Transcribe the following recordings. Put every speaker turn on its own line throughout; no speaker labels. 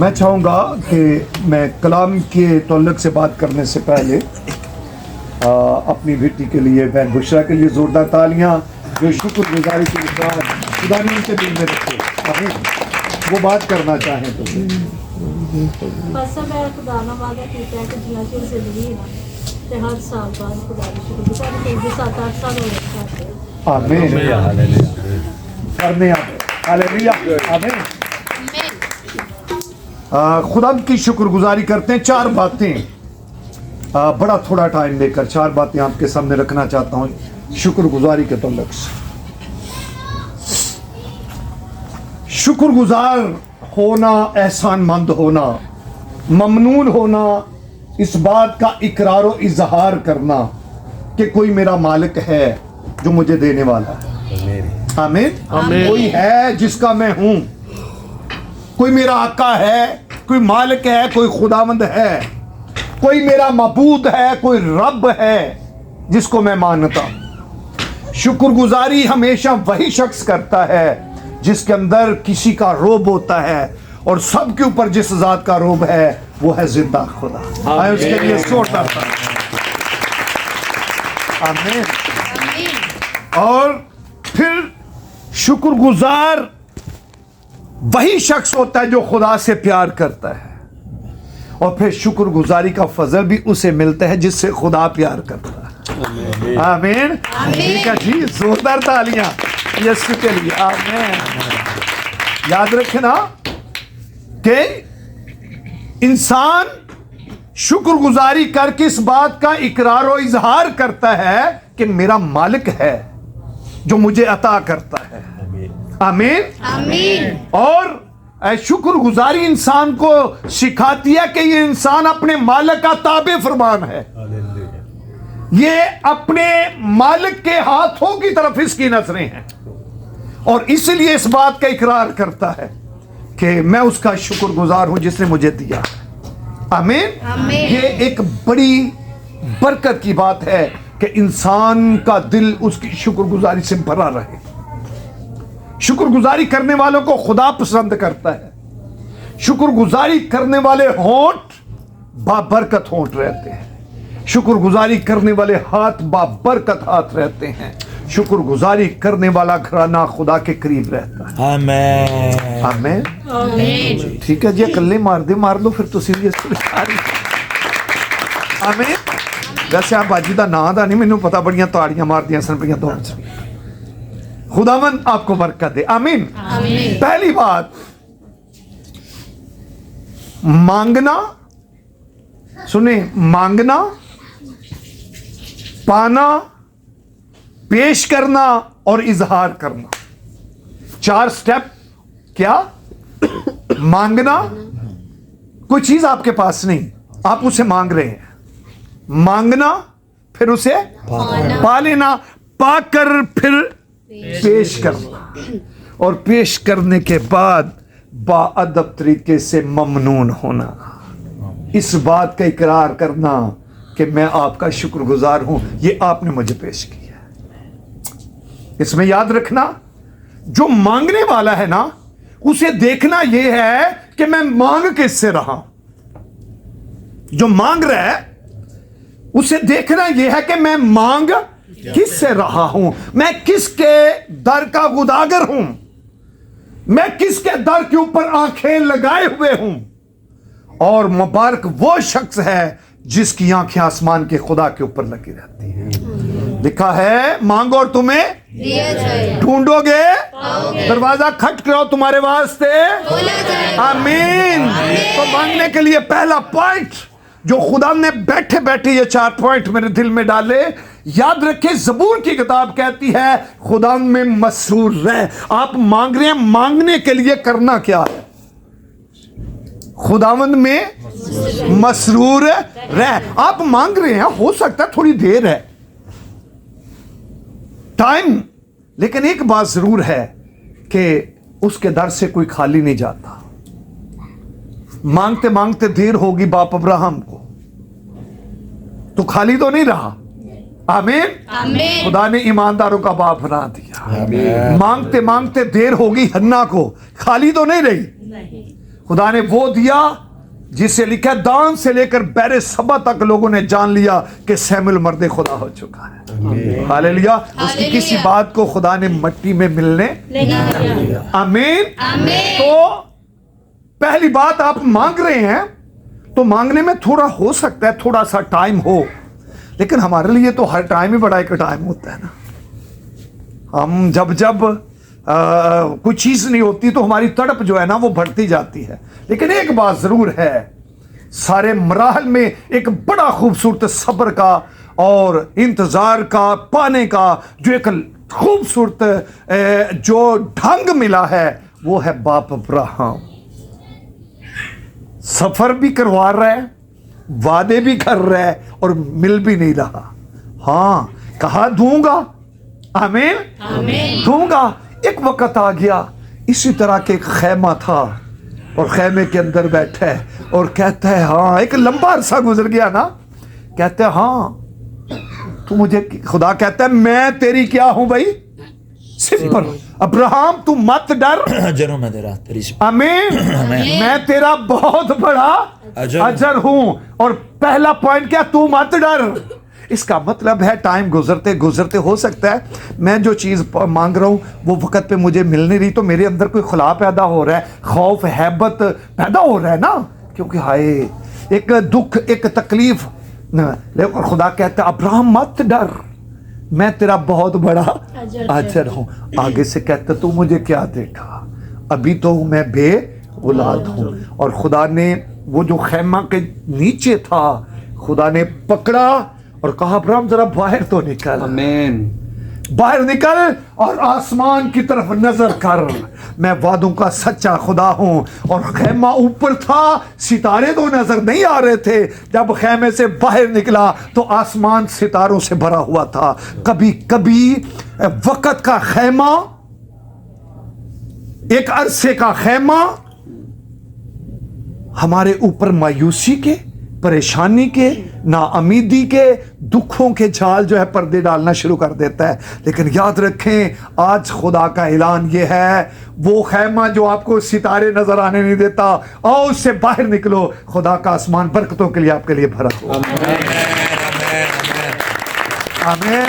میں چاہوں گا کہ میں کلام کے تعلق سے بات کرنے سے پہلے اپنی بیٹی کے لیے بہن بشرا کے لیے زوردار تالیاں جو شکر گزاری کے ساتھ خدا نے ان کے دل میں رکھے وہ بات کرنا چاہیں تو
بس میں خدا نہ وعدہ کیتا ہے کہ جنہیں چیر زندگی ہے نا تے ہر سال بعد خدا کی شکر گزاری کریں 7-8 سال ہو گئے.
آمین کرنے ہالیلویا آمین. خدا کی شکر گزاری کرتے ہیں. 4 باتیں بڑا تھوڑا ٹائم لے کر 4 باتیں آپ کے سامنے رکھنا چاہتا ہوں شکر گزاری کے تعلق سے. شکر گزار ہونا، احسان مند ہونا، ممنون ہونا، اس بات کا اقرار و اظہار کرنا کہ کوئی میرا مالک ہے جو مجھے دینے والا ہے. آمین. کوئی ہے جس کا میں ہوں، کوئی میرا آقا ہے، کوئی مالک ہے، کوئی خداوند ہے، کوئی میرا معبود ہے، کوئی رب ہے جس کو میں مانتا ہوں. شکر گزاری ہمیشہ وہی شخص کرتا ہے جس کے اندر کسی کا روب ہوتا ہے، اور سب کے اوپر جس ذات کا روب ہے وہ ہے زندہ خدا. میں اس کے لیے سوچتا تھا. آمین. اور پھر شکر گزار وہی شخص ہوتا ہے جو خدا سے پیار کرتا ہے، اور پھر شکر گزاری کا فضل بھی اسے ملتا ہے جس سے خدا پیار کرتا ہے. آمین. ٹھیک ہے جی، زوردار تالیاں یسوع کے لیے. آمین. یاد رکھنا کہ انسان شکر گزاری کر کے اس بات کا اقرار و اظہار کرتا ہے کہ میرا مالک ہے جو مجھے عطا کرتا ہے. آمین. اور شکر گزاری انسان کو سکھاتی ہے کہ یہ انسان اپنے مالک کا تابع فرمان ہے. یہ اپنے مالک کے ہاتھوں کی طرف اس کی نظریں ہیں، اور اس لیے اس بات کا اقرار کرتا ہے کہ میں اس کا شکر گزار ہوں جس نے مجھے دیا. آمین. یہ ایک بڑی برکت کی بات ہے کہ انسان کا دل اس کی شکر گزاری سے بھرا رہے. شکر گزاری کرنے والوں کو خدا پسند کرتا ہے. شکر گزاری کرنے والے ہونٹ بابرکت ہونٹ رہتے ہیں. شکر گزاری کرنے والے ہاتھ بابرکت ہاتھ رہتے ہیں. شکر گزاری کرنے والا گھرانہ خدا کے قریب رہتا ہے. آمین. آمین. ٹھیک ہے جی، اکلے مار لو پھر تو سیریس. آمین. ویسے آپ باجی دا نام دا نہیں مینوں پتا، بڑیاں تاڑیاں مار دیاں سن، بڑیاں دوڑ سن. خداوند آپ کو برکت دے. آمین. پہلی بات، مانگنا، سنیں، مانگنا، پانا، پیش کرنا اور اظہار کرنا. 4 سٹیپ. کیا؟ مانگنا، کوئی چیز آپ کے پاس نہیں، آپ اسے مانگ رہے ہیں. مانگنا، پھر اسے پا لینا، پا کر پھر پیش کرنا، اور پیش کرنے کے بعد با ادب طریقے سے ممنون ہونا. اس بات کا اقرار کرنا کہ میں آپ کا شکر گزار ہوں، یہ آپ نے مجھے پیش کیا. اس میں یاد رکھنا، جو مانگنے والا ہے نا، اسے دیکھنا یہ ہے کہ میں مانگ کس سے رہا ہوں. جو مانگ رہا ہے اسے دیکھنا یہ ہے کہ میں مانگ کس سے رہا ہوں، میں کس کے در کا گداگر ہوں، میں کس کے در کے اوپر آنکھیں لگائے ہوئے ہوں. اور مبارک وہ شخص ہے جس کی آنکھیں آسمان کے خدا کے اوپر لگی رہتی ہیں. لکھا ہے مانگو اور تمہیں ڈھونڈو گے، دروازہ کھٹ کرو تمہارے واسطے. آمین. تو مانگنے کے لیے پہلا پوائنٹ جو خدا نے بیٹھے بیٹھے یہ 4 پوائنٹ میرے دل میں ڈالے، یاد رکھیں زبور کی کتاب کہتی ہے خدا میں مسرور رہ. آپ مانگ رہے ہیں، مانگنے کے لیے کرنا کیا ہے؟ خداوند میں مسرور رہ. آپ مانگ رہے ہیں، ہو سکتا ہے تھوڑی دیر ہے، ٹائم، لیکن ایک بات ضرور ہے کہ اس کے در سے کوئی خالی نہیں جاتا. مانگتے مانگتے دیر ہوگی باپ ابراہم کو، تو خالی تو نہیں رہا. آمین. خدا نے ایمانداروں کا باپ بنا دیا. مانگتے مانگتے دیر ہوگی حنا کو، خالی تو نہیں رہی. खुदा ने वो दिया जिसे लिखा है, दान से लेकर बैरे सबा तक लोगों ने जान लिया कि सैमुअल मर्द खुदा हो चुका है। हालेलुया। उसकी किसी बात को खुदा ने मिट्टी में मिलने
नहीं दिया।
आमीन। तो पहली बात, आप मांग रहे हैं तो मांगने में थोड़ा हो सकता है, थोड़ा सा टाइम हो, लेकिन हमारे लिए तो हर टाइम ही बड़ा एक टाइम होता है ना। हम जब कोई चीज नहीं होती तो हमारी तड़प जो है ना वो बढ़ती जाती है। लेकिन एक बात जरूर है, सारे मराहल में एक बड़ा खूबसूरत सब्र का और इंतजार का, पाने का जो एक खूबसूरत जो ढंग मिला है वो है बाप अब्राहम। सफर भी करवा रहा है, वादे भी कर रहा है और मिल भी नहीं रहा। हाँ, कहा दूंगा, आमीन, दूंगा। एक वक्त आ गया, इसी तरह के एक खैमा था और खैमे के अंदर बैठा है और कहता है, हाँ, एक लंबा अरसा गुजर गया ना, कहता है, हाँ तू मुझे, खुदा कहता है मैं तेरी क्या हूं भाई, सिंपल। अब्राहम तू मत डर,
अजर हूं मैं तेरा, तेरी
आमीन, मैं तेरा बहुत बड़ा अजर हूं। और पहला पॉइंट क्या, तू मत डर। इसका मतलब है टाइम गुजरते गुजरते हो सकता है मैं जो चीज़ मांग रहा हूं वो वक्त पे मुझे मिल नहीं रही, तो मेरे अंदर कोई खुला पैदा हो रहा है, खौफ हैबत पैदा हो रहा है ना, क्योंकि हाय एक दुख, एक तकलीफ। लेकिन खुदा कहता है अब्राहम मत डर, मैं तेरा बहुत बड़ा अजर हूं। आगे से कहता तू मुझे क्या देखा, अभी तो मैं बे औलाद हूं। और खुदा ने वो जो खैमा के नीचे था, खुदा ने पकड़ा और कहा अब्राहम जरा बाहर तो निकल,
आमीन,
बाहर निकल और आसमान की तरफ नजर कर, मैं वादों का सच्चा खुदा हूं। और खैमा ऊपर था, सितारे तो नजर नहीं आ रहे थे। जब खैमे से बाहर निकला तो आसमान सितारों से भरा हुआ था। कभी कभी वक्त का खैमा, एक अरसे का खैमा हमारे ऊपर मायूसी के, परेशानी के, नाउमीदी के, दुखों के जाल जो है पर्दे डालना शुरू कर देता है। लेकिन याद रखें, आज खुदा का ऐलान ये है, वो खैमा जो आपको सितारे नजर आने नहीं देता, आओ उससे बाहर निकलो, खुदा का आसमान बरकतों के लिए आपके लिए भरा हुआ। आमीन।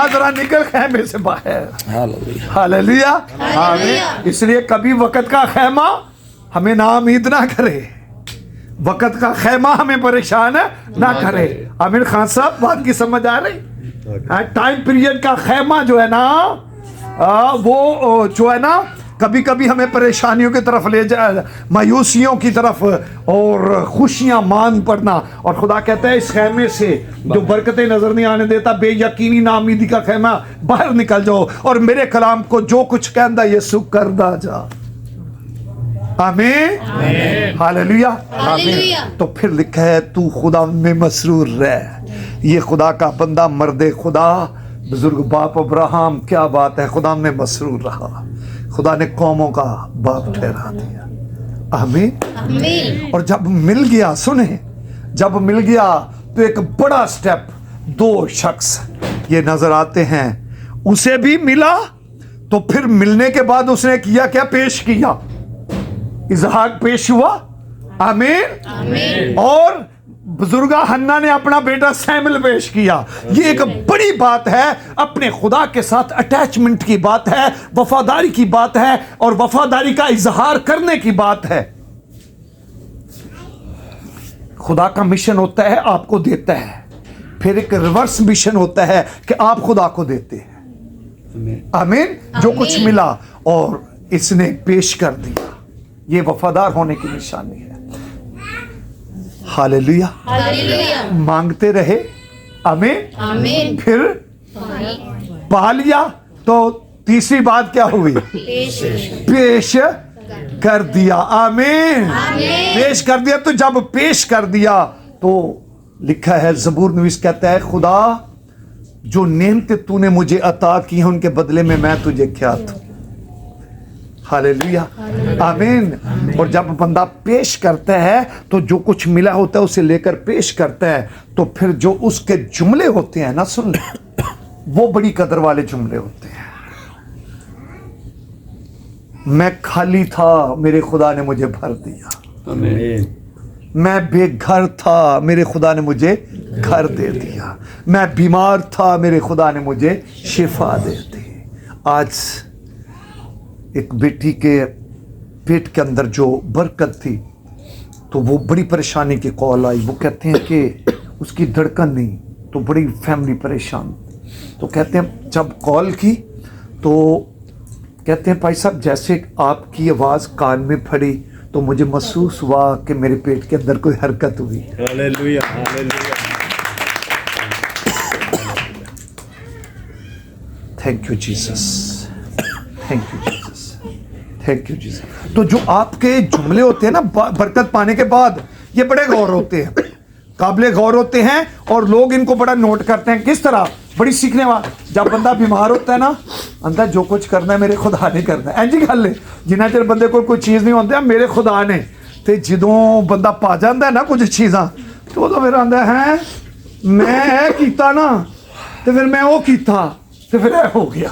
जरा निकल खैमे से बाहर। हालेलुया, आमीन। इसलिए कभी वक्त का खैमा हमें नाउमीद ना करे, वक्त का खैमा हमें परेशान ना करे। आमिर खान साहब, बात की समझ आ रही? टाइम पीरियड का खैमा जो है ना, वो जो है ना कभी कभी हमें परेशानियों की तरफ ले जाए, मायूसियों की तरफ, और खुशियां मान पड़ना। और खुदा कहता है इस खैमे से जो बरकतें नजर नहीं आने देता, बेयकीनी नाउमीदी का खैमा, बाहर निकल जाओ और मेरे कलाम को जो कुछ कहता यीशु करदा जा। आमीन, हालेलुया, आमीन। तो फिर लिखा है तू खुदा में मसरूर रह। ये खुदा का बंदा, मर्दे खुदा, बुजुर्ग बाप अब्राहम, क्या बात है, खुदा में मसरूर रहा। खुदा ने कौमों का बाप ठहरा दिया। आमीन। और जब मिल गया, सुने, जब मिल गया तो एक बड़ा स्टेप, दो शख्स ये नजर आते हैं। उसे भी मिला तो फिर मिलने के बाद उसने किया क्या, पेश किया, इसहाक पेश हुआ। आमीन। और बुजुर्गा हन्ना ने अपना बेटा सैमुअल पेश किया। ये एक बड़ी बात है, अपने खुदा के साथ अटैचमेंट की बात है, वफादारी की बात है और वफादारी का इजहार करने की बात है। खुदा का मिशन होता है आपको देता है, फिर एक रिवर्स मिशन होता है कि आप खुदा को देते हैं। आमीन। जो कुछ मिला और इसने पेश कर दिया, ये वफादार होने की निशानी है। हालेलुया, मांगते रहे, आमीन। फिर पा लिया तो तीसरी बात क्या हुई, पेश कर दिया। आमीन। पेश कर दिया। तो जब पेश कर दिया तो लिखा है, ज़बूर नवीस कहता है, खुदा जो नेमतें तूने मुझे अता की हैं उनके बदले में मैं तुझे क्या दूं। हालेलुया, आमीन। और जब बंदा पेश करता है तो जो कुछ मिला होता है उसे लेकर पेश करता है, तो फिर जो उसके जुमले होते हैं ना, सुन ले, वो बड़ी कदर वाले जुमले होते हैं। मैं खाली था, मेरे खुदा ने मुझे भर दिया। मैं बेघर था, मेरे खुदा ने मुझे घर दे दिया। मैं बीमार था, मेरे खुदा ने मुझे शिफा दे दी। आज एक बेटी के पेट के अंदर जो बरकत थी, तो वो बड़ी परेशानी की कॉल आई। वो कहते हैं कि उसकी धड़कन नहीं, तो बड़ी फैमिली परेशान। तो कहते हैं जब कॉल की तो कहते हैं भाई साहब जैसे आपकी आवाज़ कान में पड़ी तो मुझे महसूस हुआ कि मेरे पेट के अंदर कोई हरकत हुई।
Hallelujah, hallelujah.
Thank you Jesus, thank you Jesus, thank you Jesus. तो जो आपके जुमले होते हैं ना बरकत पाने के बाद, ये बड़े गौर होते हैं, काबिले गौर होते हैं, और लोग इनको बड़ा नोट करते हैं। किस तरह? बड़ी सीखने वाला। जब बंदा बीमार होता है ना, अंदर जो कुछ करना है मेरे खुदा ने करना है। इंज गल है, जिन्ना चਿਰ ਬੰਦੇ ਕੋਲ ਕੋਈ ਚੀਜ਼ ਨਹੀਂ ਹੁੰਦੀ, ਮੇਰੇ ਖੁਦਾ ਨੇ। ਤੇ ਜਦੋਂ ਬੰਦਾ ਪਾ ਜਾਂਦਾ ਨਾ ਕੁਝ ਚੀਜ਼ਾਂ, ਤੇ ਉਦੋਂ ਫਿਰ ਆਂਦਾ ਹੈ ਮੈਂ ਇਹ ਕੀਤਾ ਨਾ, ਤੇ ਫਿਰ ਮੈਂ ਉਹ ਕੀਤਾ, ਤੇ ਫਿਰ ਇਹ ਹੋ ਗਿਆ।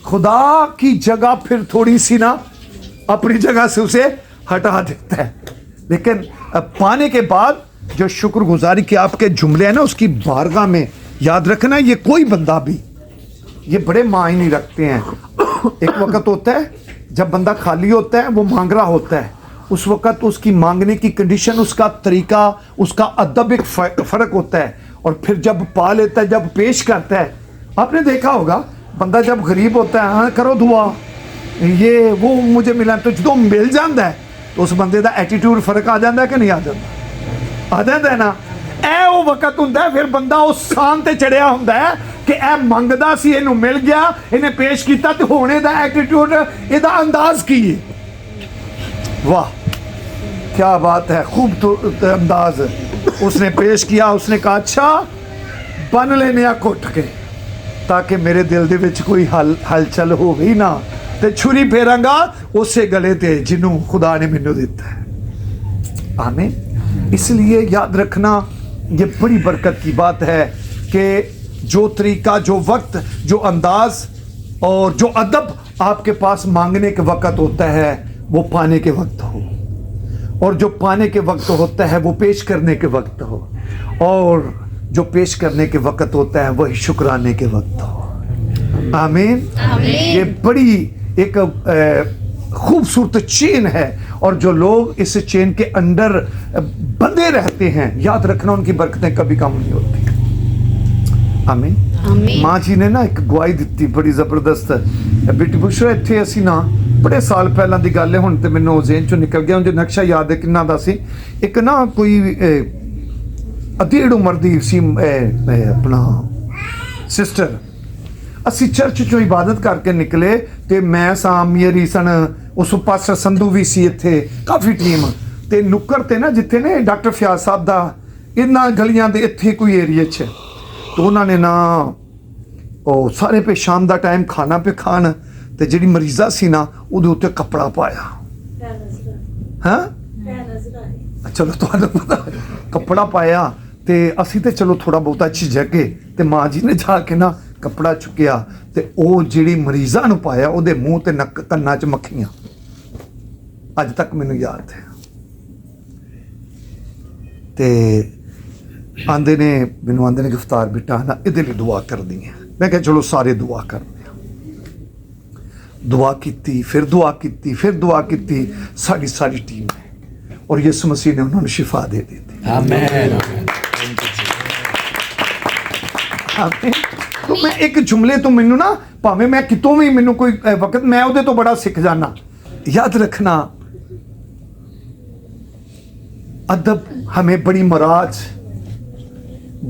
खुदा की जगह फिर थोड़ी सी ना अपनी जगह से उसे हटा देता है। लेकिन पाने के बाद जो शुक्रगुजारी के आपके जुमले हैं ना, उसकी बारगाह में याद रखना, ये कोई बंदा भी ये बड़े मायने रखते हैं। एक वक्त होता है जब बंदा खाली होता है, वो मांग रहा होता है, उस वक्त उसकी मांगने की कंडीशन, उसका तरीका, उसका अदब एक फ़र्क होता है। और फिर जब पा लेता है, जब पेश करता है, आपने देखा होगा बंदा जब गरीब होता है, हाँ करो दुआ, ये वो मुझे मिला, तो जो मिल जाता है तो उस बंदे का एटीट्यूड फर्क आ जाता है कि नहीं आ जाता? आ जाता है ना। ਇਹ ਉਹ ਵਕਤ ਹੁੰਦਾ ਫਿਰ ਬੰਦਾ ਉਸ ਸਾਨ ਤੇ ਚੜਿਆ ਹੁੰਦਾ ਹੈ ਕਿ ਇਹ ਮੰਗਦਾ ਸੀ, ਇਹਨੂੰ ਮਿਲ ਗਿਆ, ਇਹਨੇ ਪੇਸ਼ ਕੀਤਾ, ਤੇ ਹੁਣ ਇਹਦਾ ਐਟੀਟਿਊਡ, ਇਹਦਾ ਅੰਦਾਜ਼ ਕੀ ਹੈ। वाह क्या बात है, खूब अंदाज उसने पेश किया। उसने कहा अच्छा बन लेने घुट के, ताकि मेरे दिल दे विच कोई हलचल हो गई ना, ते छुरी फेरांगा उसे गले ते जिन्हों खुदा ने मैनू दिता है। आमीन। इसलिए याद रखना, ये बड़ी बरकत की बात है कि जो तरीका, जो वक्त, जो अंदाज और जो अदब आपके पास मांगने के वक्त होता है, वो पाने के वक्त हो, और जो पाने के वक्त होता है वो पेश करने के वक्त हो, और जो पेश करने के वक्त होता है वही शुक्राने के वक्त हो। आमीन। ये बड़ी एक खूबसूरत चेन है, और जो लोग इस चेन के अंदर बंधे रहते हैं, याद रखना उनकी बरकतें कभी कम नहीं होती। आमीन। माँ जी ने ना एक गवाही दी बड़ी जबरदस्त। बेटी पुछो इत्थे असी ना बड़े साल पहला दी गल है, हुण ते मैनूं ज़हन चों निकल गया, मुझे नक्शा याद है किन्ना दा सी। एक ना कोई अधेड़ उम्र दी सी अपना सिस्टर, असी चर्च चों इबादत करके निकले, ते मैं सां मेरी सन, उस पासे संधू भी सी, इत्थे काफ़ी टीम, ते नुक्कड़ ते ना जिथे ने डॉक्टर फयाज साहब दा इन्हां गलियां दे इत्थे कोई एरिया च, तो उन्होंने ना ਉਹ ਸਾਰੇ पे शाम का टाइम खाना पे खान, ਤੇ ਜਿਹੜੀ ਮਰੀਜ਼ਾ ਸੀ ਨਾ ਉਹਦੇ ਉੱਤੇ ਕੱਪੜਾ ਪਾਇਆ। ਹਾਂ ਚਲੋ ਤੁਹਾਨੂੰ ਪਤਾ, ਕੱਪੜਾ ਪਾਇਆ, ਤੇ ਅਸੀਂ ਤੇ ਚਲੋ ਥੋੜਾ ਬਹੁਤਾ ਝਿਜਕ ਗਏ, ਤੇ ਮਾਂ ਜੀ ਨੇ ਜਾ ਕੇ ਨਾ ਕੱਪੜਾ ਚੁੱਕਿਆ, ਤੇ ਉਹ ਜਿਹੜੀ ਮਰੀਜ਼ਾ ਨੂੰ ਪਾਇਆ, ਉਹਦੇ ਮੂੰਹ ਤੇ ਨੱਕ ਕੰਨਾਂ 'ਚ ਮੱਖੀਆਂ, ਅੱਜ ਤੱਕ ਮੈਨੂੰ ਯਾਦ ਹੈ। ਤੇ ਆਂਦੇ ਨੇ ਮੈਨੂੰ, ਆਂਦੇ ਨੇ गिरफ्तार बेटा ना ਇਹਦੇ ਲਈ दुआ करनी है। मैं कहा चलो सारे दुआ करते हैं। दुआ की, फिर दुआ की, फिर दुआ की, सारी सारी टीम है, और यीशु मसीह ने उन्होंने शिफा दे दी थी। आमीन। आमीन। तो मैं एक जुमले तो मैनू ना, भावें मैं कितों भी मैनू कोई वक्त, मैं उहदे तो बड़ा सीख जाना। याद रखना, अदब हमें बड़ी मराज,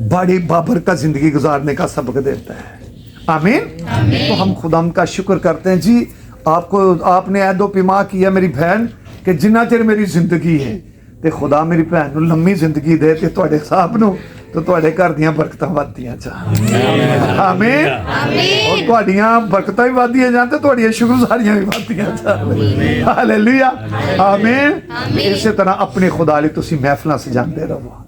बड़ी बाबर का जिंदगी गुजारने का सबक देता है। आमीन। तो हम खुदा का शुक्र करते हैं जी, आपको, आपने ऐदो पिमा किया मेरी बहन, कि जिन्ना चिर मेरी जिंदगी है, तो खुदा मेरी भैन नूं लंबी जिंदगी दे, ते तुहाडे साहब नूं, तो तुहाडे घर दीयां बरकतां वधदियां जाण। आमीन। और तुहाडीਆਂ बरकतां भी वधदियां जाण, ते तुहाडीਆਂ शुक्रगुजारियां भी वधदियां जाण। हालेलुया। आमीन। इसे तरह अपने खुदा लई तुसीं महफिलां सजांदे रहो।